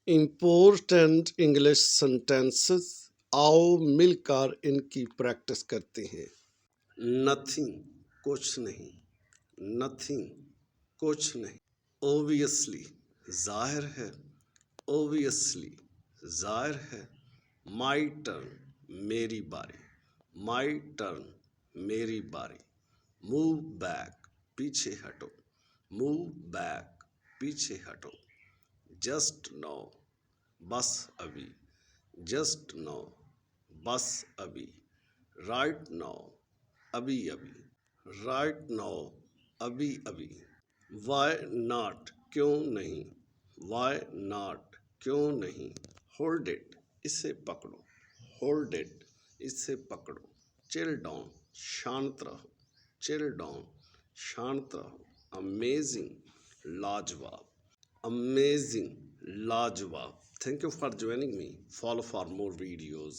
Important English sentences. आओ मिलकर इनकी प्रैक्टिस करते हैं। नथिंग कुछ नहीं, नथिंग कुछ नहीं। ओबियसली जाहिर है, ओबियसली जाहिर है। माई टर्न मेरी बारी, माई टर्न मेरी बारी। मूव बैक पीछे हटो, मूव बैक पीछे हटो। जस्ट नो बस अभी, जस्ट नो बस अभी। राइट नो अभी अभी, राइट नो अभी अभी। वाई नॉट क्यों नहीं, वाई नॉट क्यों नहीं। होल्ड इट इसे पकड़ो, होल्ड इट इसे पकड़ो। चिल डाउन शांत रहो, चिल डाउन शांत रहो। अमेजिंग लाजवाब, amazing, लाजवाब. Thank you for joining me. Follow for more videos.